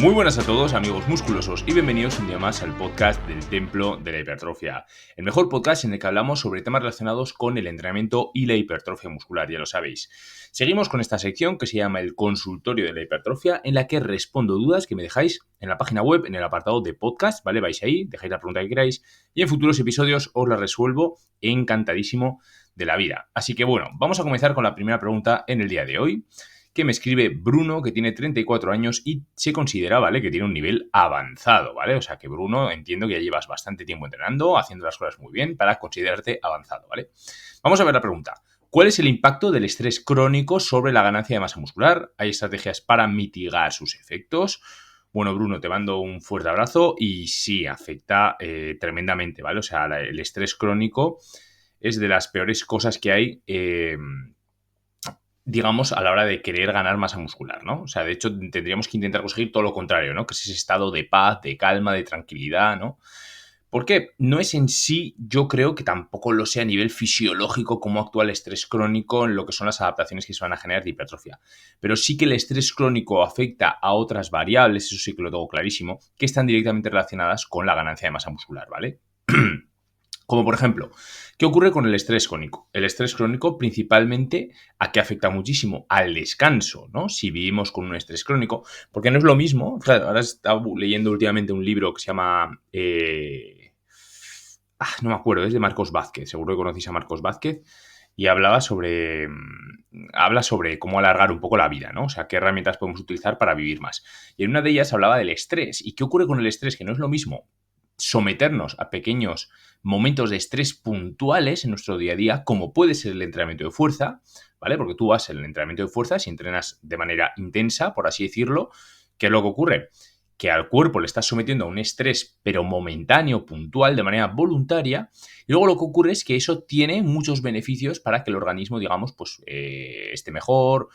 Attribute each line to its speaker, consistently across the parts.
Speaker 1: Muy buenas a todos, amigos musculosos, y bienvenidos un día más al podcast del Templo de la Hipertrofia, el mejor podcast en el que hablamos sobre temas relacionados con el entrenamiento y la hipertrofia muscular, ya lo sabéis. Seguimos con esta sección que se llama el consultorio de la hipertrofia, en la que respondo dudas que me dejáis en la página web, en el apartado de podcast, ¿vale? Vais ahí, dejáis la pregunta que queráis y en futuros episodios os la resuelvo encantadísimo de la vida. Así que bueno, vamos a comenzar con la primera pregunta en el día de hoy, que me escribe Bruno, que tiene 34 años y se considera, ¿vale?, que tiene un nivel avanzado, ¿vale? O sea que Bruno, entiendo que ya llevas bastante tiempo entrenando, haciendo las cosas muy bien para considerarte avanzado, ¿vale? Vamos a ver la pregunta. ¿Cuál es el impacto del estrés crónico sobre la ganancia de masa muscular? ¿Hay estrategias para mitigar sus efectos? Bueno, Bruno, te mando un fuerte abrazo y sí, afecta tremendamente, ¿vale? O sea, el estrés crónico es de las peores cosas que hay, digamos, a la hora de querer ganar masa muscular, ¿no? O sea, de hecho, tendríamos que intentar conseguir todo lo contrario, ¿no? Que es ese estado de paz, de calma, de tranquilidad, ¿no? Porque no es en sí, yo creo que tampoco lo sea a nivel fisiológico cómo actúa el estrés crónico en lo que son las adaptaciones que se van a generar de hipertrofia. Pero sí que el estrés crónico afecta a otras variables, eso sí que lo tengo clarísimo, que están directamente relacionadas con la ganancia de masa muscular, ¿vale? Como por ejemplo, ¿qué ocurre con el estrés crónico? El estrés crónico principalmente, ¿a qué afecta muchísimo? Al descanso, ¿no? Si vivimos con un estrés crónico, porque no es lo mismo. Claro, ahora he estado leyendo últimamente un libro que se llama... no me acuerdo, es de Marcos Vázquez, seguro que conocéis a Marcos Vázquez, y habla sobre cómo alargar un poco la vida, ¿no? O sea, qué herramientas podemos utilizar para vivir más. Y en una de ellas hablaba del estrés. ¿Y qué ocurre con el estrés? Que no es lo mismo someternos a pequeños momentos de estrés puntuales en nuestro día a día, como puede ser el entrenamiento de fuerza, ¿vale? Porque tú vas en el entrenamiento de fuerza, si entrenas de manera intensa, por así decirlo, ¿qué es lo que ocurre? Que al cuerpo le estás sometiendo a un estrés, pero momentáneo, puntual, de manera voluntaria, y luego lo que ocurre es que eso tiene muchos beneficios para que el organismo, digamos, pues esté mejor,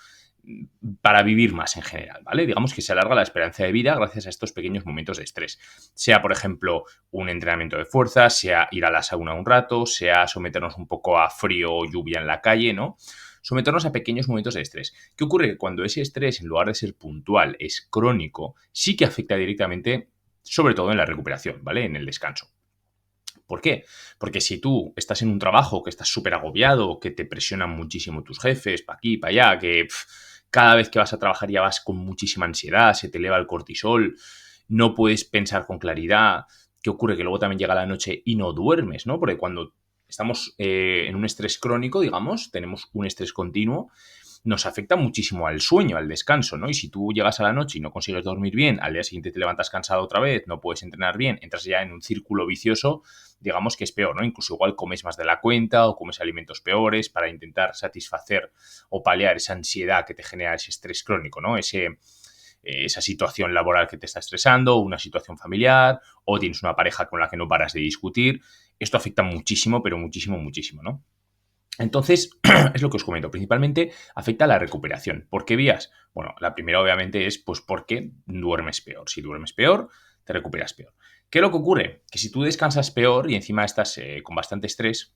Speaker 1: para vivir más en general, ¿vale? Digamos que se alarga la esperanza de vida gracias a estos pequeños momentos de estrés. Sea, por ejemplo, un entrenamiento de fuerza, sea ir a la sauna un rato, sea someternos un poco a frío o lluvia en la calle, ¿no? Someternos a pequeños momentos de estrés. ¿Qué ocurre? Que cuando ese estrés, en lugar de ser puntual, es crónico, sí que afecta directamente, sobre todo en la recuperación, ¿vale? En el descanso. ¿Por qué? Porque si tú estás en un trabajo que estás súper agobiado, que te presionan muchísimo tus jefes, para aquí, para allá, que cada vez que vas a trabajar ya vas con muchísima ansiedad, se te eleva el cortisol, no puedes pensar con claridad. ¿Qué ocurre? Que luego también llega la noche y no duermes, ¿no? Porque cuando estamos en un estrés crónico, digamos, tenemos un estrés continuo, nos afecta muchísimo al sueño, al descanso, ¿no? Y si tú llegas a la noche y no consigues dormir bien, al día siguiente te levantas cansado otra vez, no puedes entrenar bien, entras ya en un círculo vicioso, digamos que es peor, ¿no? Incluso igual comes más de la cuenta o comes alimentos peores para intentar satisfacer o paliar esa ansiedad que te genera ese estrés crónico, ¿no? Esa situación laboral que te está estresando, una situación familiar, o tienes una pareja con la que no paras de discutir. Esto afecta muchísimo, pero muchísimo, muchísimo, ¿no? Entonces, es lo que os comento, principalmente afecta a la recuperación. ¿Por qué vías? Bueno, la primera obviamente es pues porque duermes peor. Si duermes peor, te recuperas peor. ¿Qué es lo que ocurre? Que si tú descansas peor y encima estás con bastante estrés,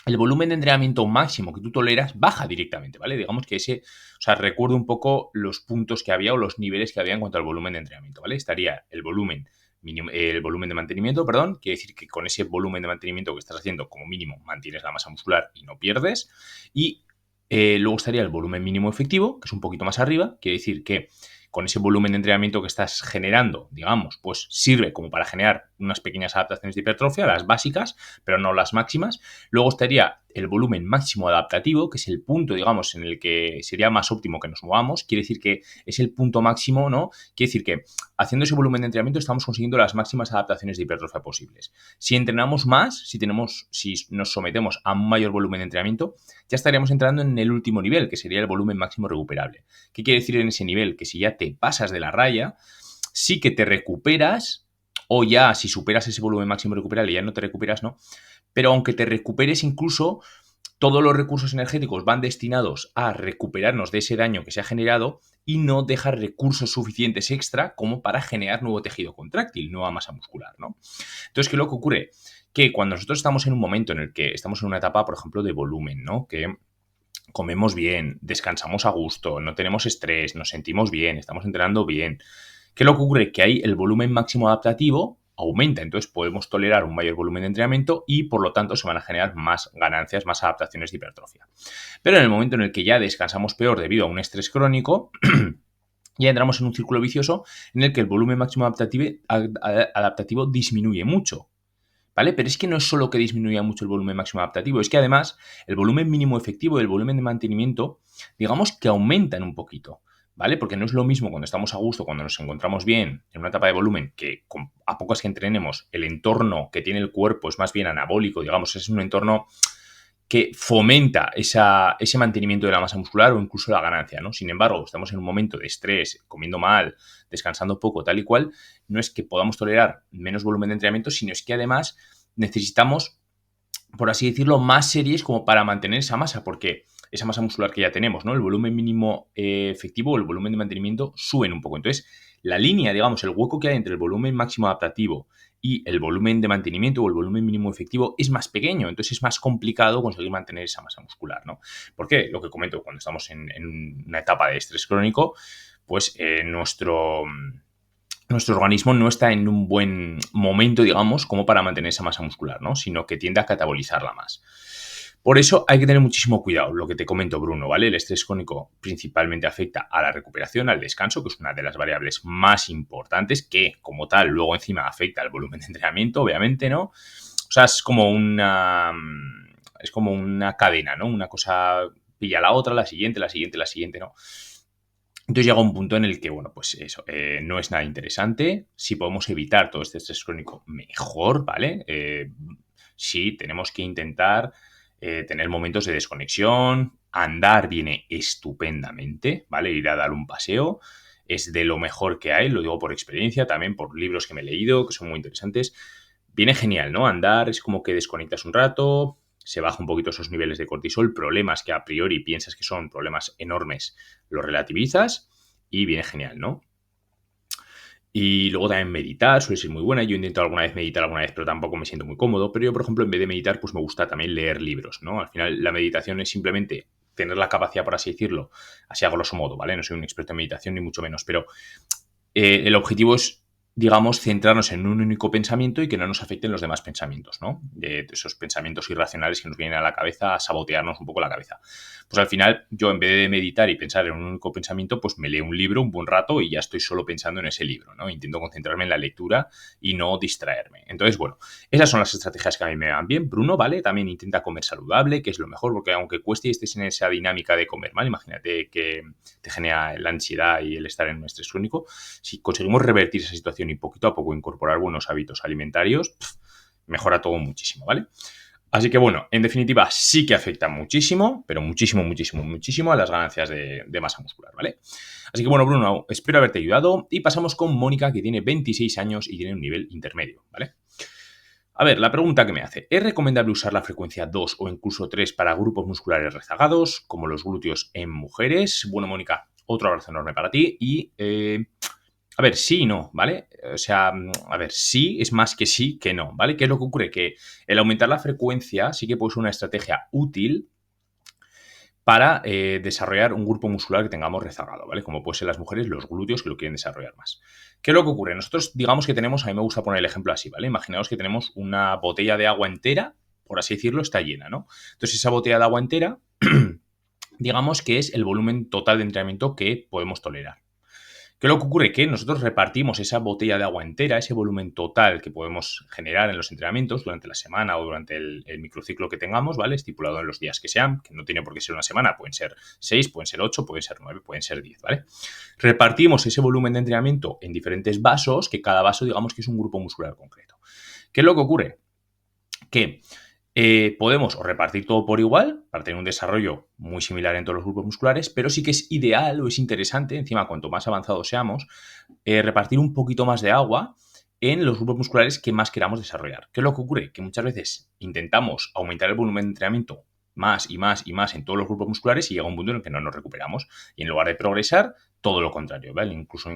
Speaker 1: el volumen de entrenamiento máximo que tú toleras baja directamente, ¿vale? Digamos que o sea, recuerdo un poco los puntos que había o los niveles que había en cuanto al volumen de entrenamiento, ¿vale? Estaría el volumen mínimo, el volumen de mantenimiento, perdón, quiere decir que con ese volumen de mantenimiento que estás haciendo, como mínimo, mantienes la masa muscular y no pierdes. Y luego estaría el volumen mínimo efectivo, que es un poquito más arriba, quiere decir que con ese volumen de entrenamiento que estás generando, digamos, pues sirve como para generar unas pequeñas adaptaciones de hipertrofia, las básicas, pero no las máximas. Luego estaría el volumen máximo adaptativo, que es el punto, digamos, en el que sería más óptimo que nos movamos. Quiere decir que es el punto máximo, ¿no? Quiere decir que haciendo ese volumen de entrenamiento estamos consiguiendo las máximas adaptaciones de hipertrofia posibles. Si entrenamos más, si nos sometemos a un mayor volumen de entrenamiento, ya estaríamos entrando en el último nivel, que sería el volumen máximo recuperable. ¿Qué quiere decir en ese nivel? Que si ya te pasas de la raya, sí que te recuperas, o ya si superas ese volumen máximo recuperable ya no te recuperas, ¿no? Pero aunque te recuperes, incluso todos los recursos energéticos van destinados a recuperarnos de ese daño que se ha generado y no dejar recursos suficientes extra como para generar nuevo tejido contráctil, nueva masa muscular, ¿no? Entonces, ¿qué es lo que ocurre? Que cuando nosotros estamos en un momento en el que estamos en una etapa, por ejemplo, de volumen, ¿no? Que comemos bien, descansamos a gusto, no tenemos estrés, nos sentimos bien, estamos entrenando bien. ¿Qué es lo que ocurre? Que ahí el volumen máximo adaptativo aumenta, entonces podemos tolerar un mayor volumen de entrenamiento y por lo tanto se van a generar más ganancias, más adaptaciones de hipertrofia. Pero en el momento en el que ya descansamos peor debido a un estrés crónico, ya entramos en un círculo vicioso en el que el volumen máximo adaptativo disminuye mucho. ¿Vale? Pero es que no es solo que disminuya mucho el volumen máximo adaptativo, es que además el volumen mínimo efectivo y el volumen de mantenimiento, digamos que aumentan un poquito, ¿vale? Porque no es lo mismo cuando estamos a gusto, cuando nos encontramos bien en una etapa de volumen, que a pocas que entrenemos, el entorno que tiene el cuerpo es más bien anabólico, digamos, es un entorno que fomenta ese mantenimiento de la masa muscular o incluso la ganancia, ¿no? Sin embargo, estamos en un momento de estrés, comiendo mal, descansando poco, tal y cual, no es que podamos tolerar menos volumen de entrenamiento, sino es que además necesitamos, por así decirlo, más series como para mantener esa masa, porque esa masa muscular que ya tenemos, ¿no? El volumen mínimo efectivo o el volumen de mantenimiento suben un poco. Entonces, la línea, digamos, el hueco que hay entre el volumen máximo adaptativo y el volumen de mantenimiento o el volumen mínimo efectivo es más pequeño, entonces es más complicado conseguir mantener esa masa muscular, ¿no? Porque lo que comento, cuando estamos en una etapa de estrés crónico, pues nuestro organismo no está en un buen momento, digamos, como para mantener esa masa muscular, ¿no? Sino que tiende a catabolizarla más. Por eso hay que tener muchísimo cuidado, lo que te comento, Bruno, ¿vale? El estrés crónico principalmente afecta a la recuperación, al descanso, que es una de las variables más importantes, que como tal luego encima afecta al volumen de entrenamiento, obviamente, ¿no? O sea, es como una cadena, ¿no? Una cosa pilla la otra, la siguiente, ¿no? Entonces llega un punto en el que, bueno, pues eso, no es nada interesante. Si podemos evitar todo este estrés crónico, mejor, ¿vale? Sí, tenemos que intentar tener momentos de desconexión. Andar viene estupendamente, ¿vale? Ir a dar un paseo es de lo mejor que hay, lo digo por experiencia, también por libros que me he leído, que son muy interesantes. Viene genial, ¿no? Andar es como que desconectas un rato, se baja un poquito esos niveles de cortisol, problemas que a priori piensas que son problemas enormes, los relativizas y viene genial, ¿no? Y luego también meditar, suele ser muy buena. Yo he intentado alguna vez meditar alguna vez, pero tampoco me siento muy cómodo. Pero yo, por ejemplo, en vez de meditar, pues me gusta también leer libros, ¿no? Al final, la meditación es simplemente tener la capacidad, por así decirlo, así a grosso modo, ¿vale? No soy un experto en meditación, ni mucho menos, pero el objetivo es, digamos, centrarnos en un único pensamiento y que no nos afecten los demás pensamientos, ¿no? De esos pensamientos irracionales que nos vienen a la cabeza a sabotearnos un poco la cabeza. Pues al final, yo en vez de meditar y pensar en un único pensamiento, pues me leo un libro un buen rato y ya estoy solo pensando en ese libro, ¿no? Intento concentrarme en la lectura y no distraerme. Entonces, bueno, esas son las estrategias que a mí me van bien. Bruno, ¿vale? También intenta comer saludable, que es lo mejor, porque aunque cueste y estés en esa dinámica de comer mal, imagínate que te genera la ansiedad y el estar en un estrés crónico, si conseguimos revertir esa situación y poquito a poco incorporar buenos hábitos alimentarios, mejora todo muchísimo, ¿vale? Así que bueno, en definitiva sí que afecta muchísimo, pero muchísimo, muchísimo, muchísimo a las ganancias de masa muscular, ¿vale? Así que bueno, Bruno, espero haberte ayudado y pasamos con Mónica, que tiene 26 años y tiene un nivel intermedio, ¿vale? A ver, la pregunta que me hace, ¿es recomendable usar la frecuencia 2 o incluso 3 para grupos musculares rezagados, como los glúteos en mujeres? Bueno, Mónica, otro abrazo enorme para ti y a ver, sí y no, ¿vale? O sea, a ver, sí es más que sí que no, ¿vale? ¿Qué es lo que ocurre? Que el aumentar la frecuencia sí que puede ser una estrategia útil para desarrollar un grupo muscular que tengamos rezagado, ¿vale? Como pueden ser las mujeres, los glúteos que lo quieren desarrollar más. ¿Qué es lo que ocurre? Nosotros digamos que tenemos, a mí me gusta poner el ejemplo así, ¿vale? Imaginaos que tenemos una botella de agua entera, por así decirlo, está llena, ¿no? Entonces esa botella de agua entera, digamos que es el volumen total de entrenamiento que podemos tolerar. ¿Qué es lo que ocurre? Que nosotros repartimos esa botella de agua entera, ese volumen total que podemos generar en los entrenamientos durante la semana o durante el microciclo que tengamos, ¿vale? Estipulado en los días que sean, que no tiene por qué ser una semana, pueden ser 6, pueden ser 8, pueden ser 9, pueden ser 10, ¿vale? Repartimos ese volumen de entrenamiento en diferentes vasos, que cada vaso digamos que es un grupo muscular concreto. ¿Qué es lo que ocurre? Que podemos repartir todo por igual para tener un desarrollo muy similar en todos los grupos musculares, pero sí que es ideal o es interesante, encima cuanto más avanzados seamos, repartir un poquito más de agua en los grupos musculares que más queramos desarrollar. ¿Qué es lo que ocurre? Que muchas veces intentamos aumentar el volumen de entrenamiento más y más y más en todos los grupos musculares y llega un punto en el que no nos recuperamos y en lugar de progresar, todo lo contrario, ¿vale? Incluso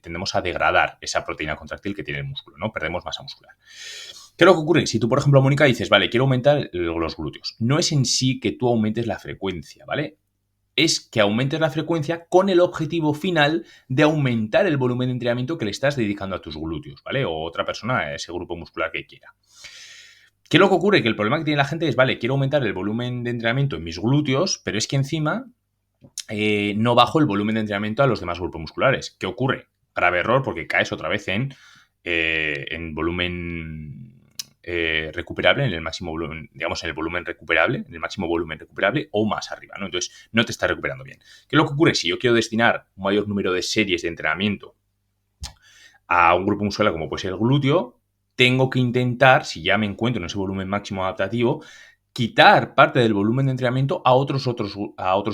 Speaker 1: tendemos a degradar esa proteína contráctil que tiene el músculo, ¿no? Perdemos masa muscular. ¿Qué es lo que ocurre? Si tú, por ejemplo, Mónica, dices, vale, quiero aumentar los glúteos, no es en sí que tú aumentes la frecuencia, ¿vale? es que aumentes la frecuencia con el objetivo final de aumentar el volumen de entrenamiento que le estás dedicando a tus glúteos, ¿vale? O otra persona a ese grupo muscular que quiera. ¿Qué es lo que ocurre? Que el problema que tiene la gente es, vale, quiero aumentar el volumen de entrenamiento en mis glúteos, pero es que encima no bajo el volumen de entrenamiento a los demás grupos musculares. ¿Qué ocurre? Grave error, porque caes otra vez en volumen recuperable, en el máximo volumen, digamos, en el volumen recuperable, en el máximo volumen recuperable o más arriba, ¿no? Entonces, no te está recuperando bien. ¿Qué es lo que ocurre? Si yo quiero destinar un mayor número de series de entrenamiento a un grupo muscular como puede ser el glúteo, tengo que intentar, si ya me encuentro en ese volumen máximo adaptativo, quitar parte del volumen de entrenamiento a otros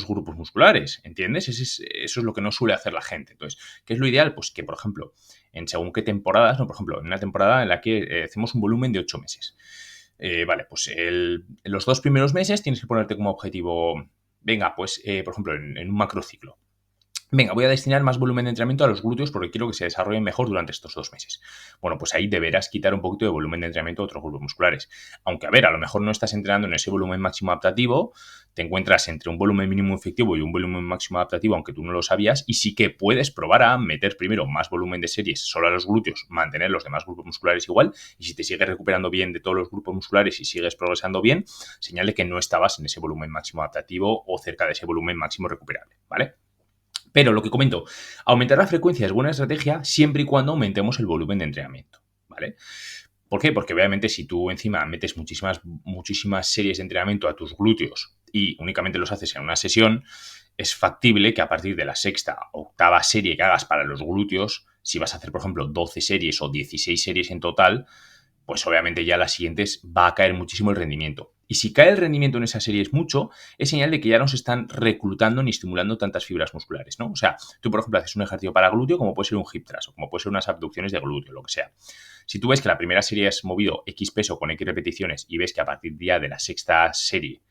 Speaker 1: grupos musculares, ¿entiendes? Eso es lo que no suele hacer la gente. Entonces, ¿qué es lo ideal? Pues que, por ejemplo, en según qué temporadas, ¿no? Por ejemplo, en una temporada en la que hacemos un volumen de 8 meses. Vale, pues en los 2 primeros meses tienes que ponerte como objetivo, venga, pues, por ejemplo, en un macrociclo. Venga, voy a destinar más volumen de entrenamiento a los glúteos porque quiero que se desarrollen mejor durante estos 2 meses. Bueno, pues ahí deberás quitar un poquito de volumen de entrenamiento a otros grupos musculares. Aunque, a ver, a lo mejor no estás entrenando en ese volumen máximo adaptativo, te encuentras entre un volumen mínimo efectivo y un volumen máximo adaptativo, aunque tú no lo sabías, y sí que puedes probar a meter primero más volumen de series solo a los glúteos, mantener los demás grupos musculares igual, y si te sigues recuperando bien de todos los grupos musculares y sigues progresando bien, señale que no estabas en ese volumen máximo adaptativo o cerca de ese volumen máximo recuperable, ¿vale? Pero lo que comento, aumentar la frecuencia es buena estrategia siempre y cuando aumentemos el volumen de entrenamiento, ¿vale? ¿Por qué? Porque obviamente si tú encima metes muchísimas series de entrenamiento a tus glúteos y únicamente los haces en una sesión, es factible que a partir de la sexta o octava serie que hagas para los glúteos, si vas a hacer, por ejemplo, 12 series o 16 series en total, pues obviamente ya las siguientes va a caer muchísimo el rendimiento. Y si cae el rendimiento en esa serie es mucho, es señal de que ya no se están reclutando ni estimulando tantas fibras musculares, ¿no? O sea, tú, por ejemplo, haces un ejercicio para glúteo, como puede ser un hip thrust, o como puede ser unas abducciones de glúteo, lo que sea. Si tú ves que la primera serie has movido X peso con X repeticiones y ves que a partir ya de la sexta serie,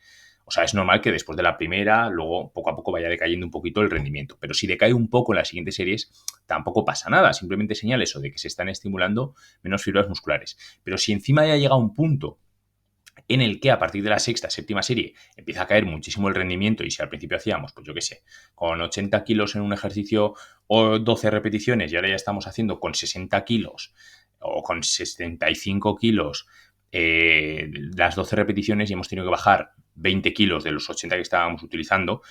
Speaker 1: o sea, es normal que después de la primera, luego poco a poco vaya decayendo un poquito el rendimiento. Pero si decae un poco en las siguientes series, tampoco pasa nada. Simplemente señala eso de que se están estimulando menos fibras musculares. Pero si encima ya llega un punto en el que a partir de la sexta, séptima serie empieza a caer muchísimo el rendimiento y si al principio hacíamos, pues yo qué sé, con 80 kilos en un ejercicio o 12 repeticiones y ahora ya estamos haciendo con 60 kilos o con 65 kilos las 12 repeticiones y hemos tenido que bajar 20 kilos de los 80 que estábamos utilizando,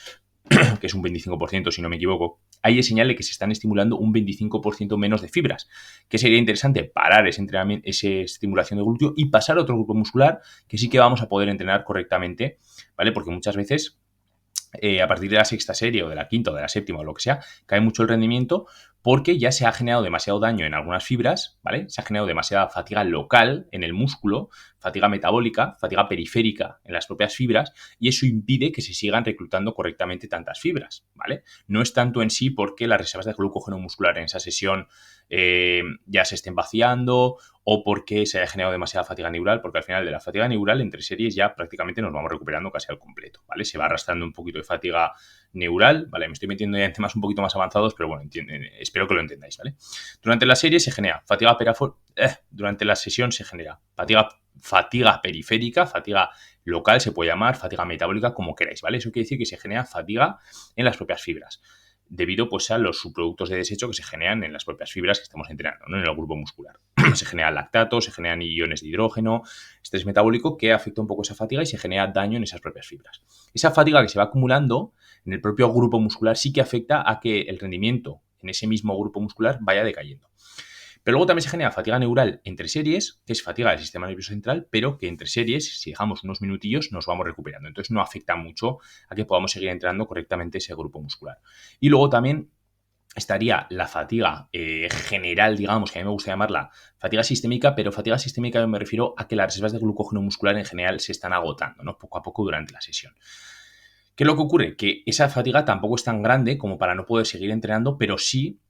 Speaker 1: que es un 25% si no me equivoco, ahí es señal de que se están estimulando un 25% menos de fibras, que sería interesante parar ese entrenamiento, esa estimulación de glúteo y pasar a otro grupo muscular que sí que vamos a poder entrenar correctamente, ¿vale? Porque muchas veces a partir de la sexta serie o de la quinta o de la séptima o lo que sea, cae mucho el rendimiento porque ya se ha generado demasiado daño en algunas fibras, ¿vale? Se ha generado demasiada fatiga local en el músculo, fatiga metabólica, fatiga periférica en las propias fibras y eso impide que se sigan reclutando correctamente tantas fibras, ¿vale? No es tanto en sí porque las reservas de glucógeno muscular en esa sesión ya se estén vaciando o porque se haya generado demasiada fatiga neural, porque al final de la fatiga neural entre series ya prácticamente nos vamos recuperando casi al completo, ¿vale? Se va arrastrando un poquito de fatiga neural, ¿vale? Me estoy metiendo ya en temas un poquito más avanzados, pero bueno, espero que lo entendáis, ¿vale? Durante la serie se genera durante la sesión se genera fatiga periférica, fatiga local se puede llamar, fatiga metabólica, como queráis, ¿vale? Eso quiere decir que se genera fatiga en las propias fibras, debido pues a los subproductos de desecho que se generan en las propias fibras que estamos entrenando, ¿no? En el grupo muscular. Se genera lactato, se generan iones de hidrógeno, estrés metabólico que afecta un poco esa fatiga y se genera daño en esas propias fibras. Esa fatiga que se va acumulando en el propio grupo muscular sí que afecta a que el rendimiento en ese mismo grupo muscular vaya decayendo. Pero luego también se genera fatiga neural entre series, que es fatiga del sistema nervioso central, pero que entre series, si dejamos unos minutillos, nos vamos recuperando. Entonces no afecta mucho a que podamos seguir entrenando correctamente ese grupo muscular. Y luego también estaría la fatiga general, digamos, que a mí me gusta llamarla fatiga sistémica, pero fatiga sistémica yo me refiero a que las reservas de glucógeno muscular en general se están agotando, ¿no? Poco a poco durante la sesión. ¿Qué es lo que ocurre? Que esa fatiga tampoco es tan grande como para no poder seguir entrenando, pero sí,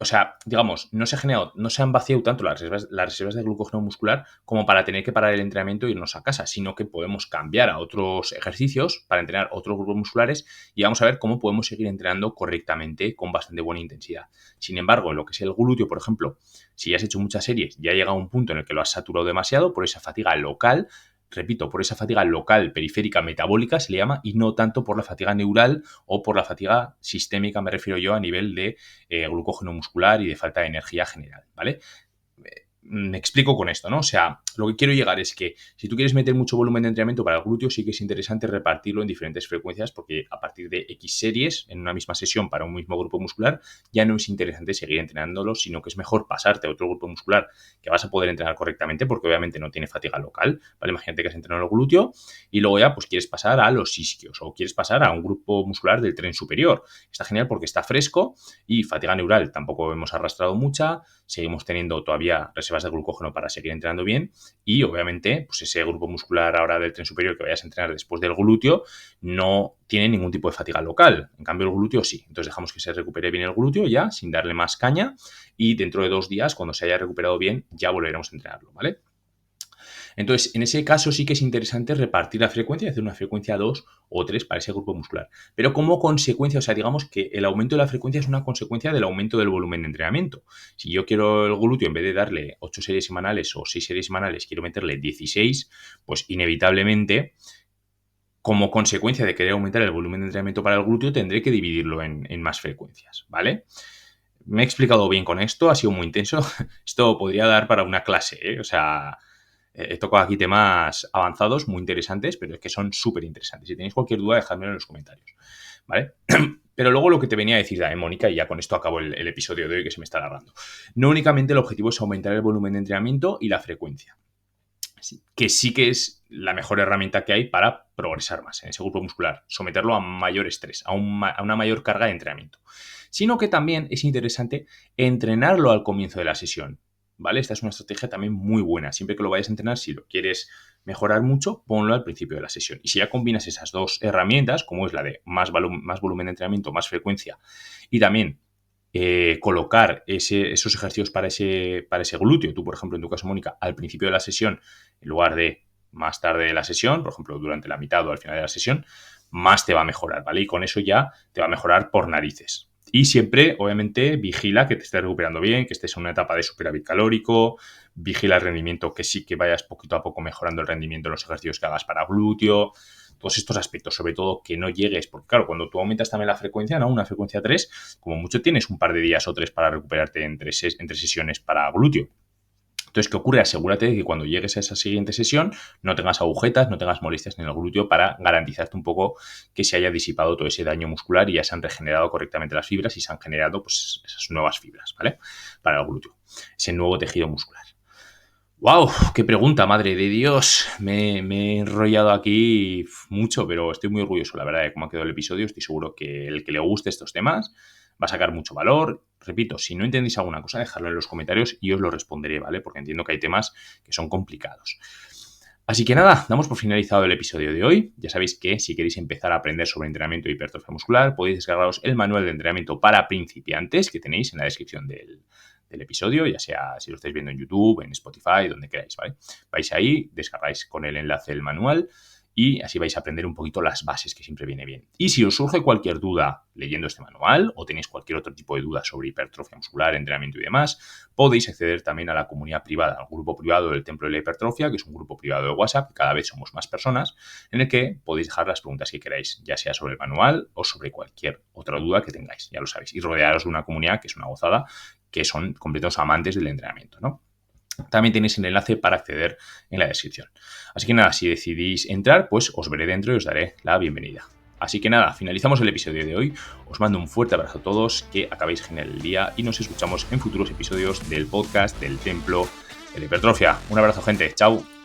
Speaker 1: o sea, digamos, no se han vaciado tanto las reservas de glucógeno muscular como para tener que parar el entrenamiento e irnos a casa, sino que podemos cambiar a otros ejercicios para entrenar otros grupos musculares y vamos a ver cómo podemos seguir entrenando correctamente con bastante buena intensidad. Sin embargo, en lo que es el glúteo, por ejemplo, si ya has hecho muchas series, ya llega un punto en el que lo has saturado demasiado por esa fatiga local, repito, por esa fatiga local, periférica, metabólica, se le llama, y no tanto por la fatiga neural o por la fatiga sistémica, me refiero yo, a nivel de glucógeno muscular y de falta de energía general, ¿vale? Me explico con esto, ¿no? O sea, lo que quiero llegar es que si tú quieres meter mucho volumen de entrenamiento para el glúteo, sí que es interesante repartirlo en diferentes frecuencias, porque a partir de X series en una misma sesión para un mismo grupo muscular, ya no es interesante seguir entrenándolo, sino que es mejor pasarte a otro grupo muscular que vas a poder entrenar correctamente, porque obviamente no tiene fatiga local, ¿vale? Imagínate que has entrenado el glúteo y luego ya pues quieres pasar a los isquios o quieres pasar a un grupo muscular del tren superior. Está genial porque está fresco y fatiga neural tampoco hemos arrastrado mucha, seguimos teniendo todavía reservas de glucógeno para seguir entrenando bien y obviamente pues ese grupo muscular ahora del tren superior que vayas a entrenar después del glúteo no tiene ningún tipo de fatiga local, en cambio el glúteo sí, entonces dejamos que se recupere bien el glúteo ya sin darle más caña y dentro de 2 días cuando se haya recuperado bien ya volveremos a entrenarlo, ¿vale? Entonces, en ese caso sí que es interesante repartir la frecuencia y hacer una frecuencia 2 o 3 para ese grupo muscular. Pero como consecuencia, o sea, digamos que el aumento de la frecuencia es una consecuencia del aumento del volumen de entrenamiento. Si yo quiero el glúteo, en vez de darle 8 series semanales o 6 series semanales, quiero meterle 16, pues inevitablemente, como consecuencia de querer aumentar el volumen de entrenamiento para el glúteo, tendré que dividirlo en más frecuencias, ¿vale? Me he explicado bien con esto, ha sido muy intenso. Esto podría dar para una clase, ¿eh? O sea, he tocado aquí temas avanzados, muy interesantes, pero es que son súper interesantes. Si tenéis cualquier duda, dejadmelo en los comentarios, ¿vale? Pero luego lo que te venía a decir también, Mónica, y ya con esto acabo el episodio de hoy que se me está alargando. No únicamente el objetivo es aumentar el volumen de entrenamiento y la frecuencia, que sí que es la mejor herramienta que hay para progresar más en ese grupo muscular, someterlo a mayor estrés, a una mayor carga de entrenamiento, sino que también es interesante entrenarlo al comienzo de la sesión, ¿vale? Esta es una estrategia también muy buena. Siempre que lo vayas a entrenar, si lo quieres mejorar mucho, ponlo al principio de la sesión. Y si ya combinas esas dos herramientas, como es la de más volumen de entrenamiento, más frecuencia, y también colocar esos ejercicios para ese glúteo, tú, por ejemplo, en tu caso, Mónica, al principio de la sesión, en lugar de más tarde de la sesión, por ejemplo, durante la mitad o al final de la sesión, más te va a mejorar, ¿vale? Y con eso ya te va a mejorar por narices. Y siempre, obviamente, vigila que te estés recuperando bien, que estés en una etapa de superávit calórico, vigila el rendimiento, que sí que vayas poquito a poco mejorando el rendimiento de los ejercicios que hagas para glúteo, todos estos aspectos, sobre todo que no llegues, porque claro, cuando tú aumentas también la frecuencia, ¿no? Una frecuencia 3, como mucho tienes un par de días o 3 para recuperarte entre sesiones para glúteo. Entonces, ¿qué ocurre? Asegúrate de que cuando llegues a esa siguiente sesión no tengas agujetas, no tengas molestias en el glúteo para garantizarte un poco que se haya disipado todo ese daño muscular y ya se han regenerado correctamente las fibras y se han generado pues esas nuevas fibras, ¿vale? Para el glúteo, ese nuevo tejido muscular. ¡Wow! ¡Qué pregunta, madre de Dios! Me he enrollado aquí mucho, pero estoy muy orgulloso, la verdad, de cómo ha quedado el episodio. Estoy seguro que el que le guste estos temas va a sacar mucho valor. Repito, si no entendéis alguna cosa, dejadlo en los comentarios y os lo responderé, ¿vale? Porque entiendo que hay temas que son complicados. Así que nada, damos por finalizado el episodio de hoy. Ya sabéis que si queréis empezar a aprender sobre entrenamiento y hipertrofia muscular, podéis descargaros el manual de entrenamiento para principiantes que tenéis en la descripción del episodio, ya sea si lo estáis viendo en YouTube, en Spotify, donde queráis, ¿vale? Vais ahí, descargáis con el enlace del manual y así vais a aprender un poquito las bases, que siempre viene bien. Y si os surge cualquier duda leyendo este manual o tenéis cualquier otro tipo de duda sobre hipertrofia muscular, entrenamiento y demás, podéis acceder también a la comunidad privada, al grupo privado del Templo de la Hipertrofia, que es un grupo privado de WhatsApp, cada vez somos más personas, en el que podéis dejar las preguntas que queráis, ya sea sobre el manual o sobre cualquier otra duda que tengáis, ya lo sabéis. Y rodearos de una comunidad que es una gozada, que son completos amantes del entrenamiento, ¿no? También tenéis el enlace para acceder en la descripción. Así que nada, si decidís entrar, pues os veré dentro y os daré la bienvenida. Así que nada, finalizamos el episodio de hoy. Os mando un fuerte abrazo a todos, que acabéis genial el día y nos escuchamos en futuros episodios del podcast del Templo de la Hipertrofia. Un abrazo, gente. Chao.